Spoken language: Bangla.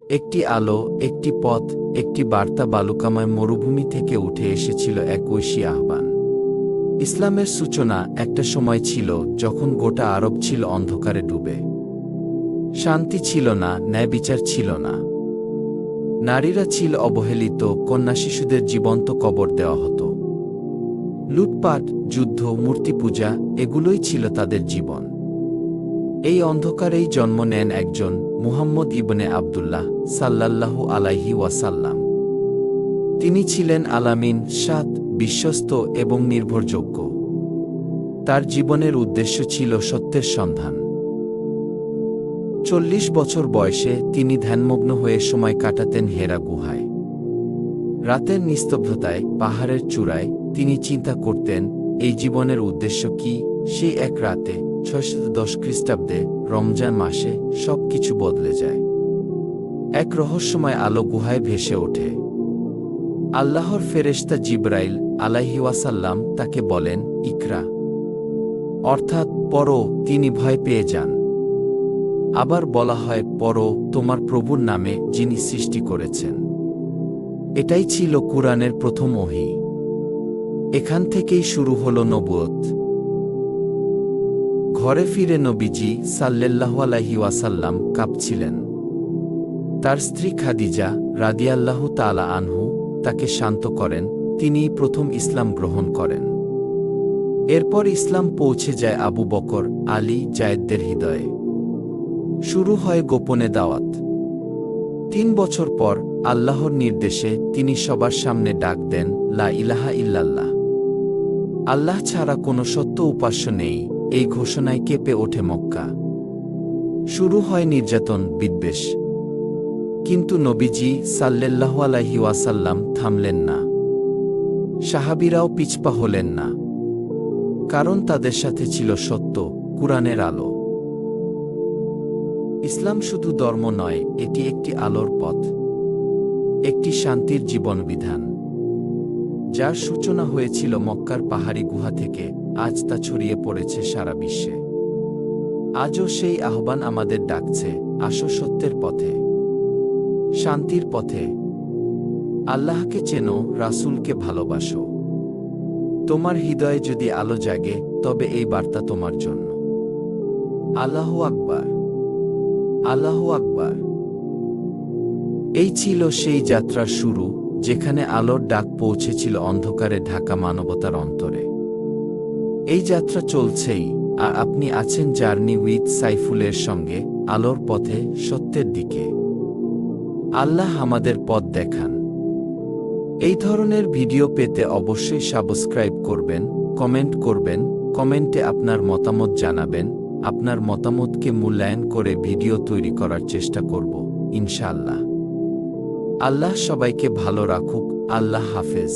একটি আলো, একটি পথ, একটি বার্তা। বালুকাময় মরুভূমি থেকে উঠে এসেছিল এক ঐশী আহ্বান। ইসলামের সূচনা একটা সময় ছিল যখন গোটা আরব ছিল অন্ধকারে ডুবে। শান্তি ছিল না, ন্যায় বিচার ছিল না। নারীরা ছিল অবহেলিত, কন্যা শিশুদের জীবন্ত কবর দেওয়া হতো। লুটপাট, যুদ্ধ, মূর্তি পূজা, এগুলোই ছিল তাদের জীবন। এই অন্ধকারেই জন্ম নেন একজন মুহাম্মদ ইবনে আবদুল্লাহ সাল্লাল্লাহু আলাইহি ওয়াসাল্লাম। তিনি ছিলেন আলামিন, সাত, বিশ্বস্ত এবং নির্ভরযোগ্য। তার জীবনের উদ্দেশ্য ছিল সত্যের সন্ধান। 40 বছর বয়সে তিনি ধ্যানমগ্ন হয়ে সময় কাটাতেন হেরা গুহায়। রাতের নিস্তব্ধতায়, পাহাড়ের চূড়ায় তিনি চিন্তা করতেন, এই জীবনের উদ্দেশ্য কি? সেই এক রাতে 610 খ্রিস্টাব্দে রমজান মাসে সব কিছু বদলে যায়। এক রহস্যময় আলো গুহায় ভেসে ওঠে। আল্লাহর ফেরেশতা জিবরাইল আলাইহি ওয়াসাল্লাম তাকে বলেন, ইকরা, অর্থাৎ পড়ো। তিনি ভয় পেয়ে যান। আবার বলা হয়, পড়ো তোমার প্রভুর নামে, যিনি সৃষ্টি করেছেন। এটাই ছিল কুরআনের প্রথম ওহী। এখান থেকেই শুরু হলো নবুয়ত। ঘরে ফিরে নবীজি সাল্লাল্লাহু আলাইহি ওয়াসাল্লাম কাঁপছিলেন। তার স্ত্রী খাদিজা রাদিয়াল্লাহু তাআলা আনহু তাকে শান্ত করেন। তিনিই প্রথম ইসলাম গ্রহণ করেন। এরপর ইসলাম পৌঁছে যায় আবু বকর, আলী, জায়েদদের হৃদয়ে। শুরু হয় গোপনে দাওয়াত। 3 বছর পর আল্লাহর নির্দেশে তিনি সবার সামনে ডাক দেন, লা ইলাহা ইল্লাল্লাহ, আল্লাহ ছাড়া কোনো সত্য উপাস্য নেই। এই ঘোষণায় কেঁপে ওঠে মক্কা। শুরু হয় নির্যাতন, বিদ্বেষ। কিন্তু নবীজি সাল্লাল্লাহু আলাইহি ওয়াসাল্লাম থামলেন না। সাহাবীরাও পিছপা হলেন না। কারণ তাদের সাথে ছিল সত্য, কুরআনের আলো। ইসলাম শুধু ধর্ম নয়, এটি একটি আলোর পথ, একটি শান্তির জীবনবিধান, যার সূচনা হয়েছিল মক্কার পাহাড়ি গুহা থেকে। আজ তা ছড়িয়ে পড়েছে সারা বিশ্বে। আজও সেই আহ্বান আমাদের ডাকছে, আসো সত্যের পথে, শান্তির পথে। আল্লাহকে চেনো, রাসূলকে ভালোবাসো। তোমার হৃদয়ে যদি আলো জাগে, তবে এই বার্তা তোমার জন্য। আল্লাহু আকবার, আল্লাহু আকবার। এই ছিল সেই যাত্রার শুরু, যেখানে আলোর ডাক পৌঁছেছিল অন্ধকারে ঢাকা মানবতার অন্তরে। এই যাত্রা চলছেই, আর আপনি আছেন জার্নি উইথ সাইফুলের সঙ্গে, আলোর পথে, সত্যের দিকে। আল্লাহ আমাদের পথ দেখান। এই ধরনের ভিডিও পেতে অবশ্যই সাবস্ক্রাইব করবেন, কমেন্ট করবেন, কমেন্টে আপনার মতামত জানাবেন। আপনার মতামতকে মূল্যায়ন করে ভিডিও তৈরি করার চেষ্টা করব, ইনশাআল্লাহ। আল্লাহ সবাইকে ভালো রাখুক। আল্লাহ হাফেজ।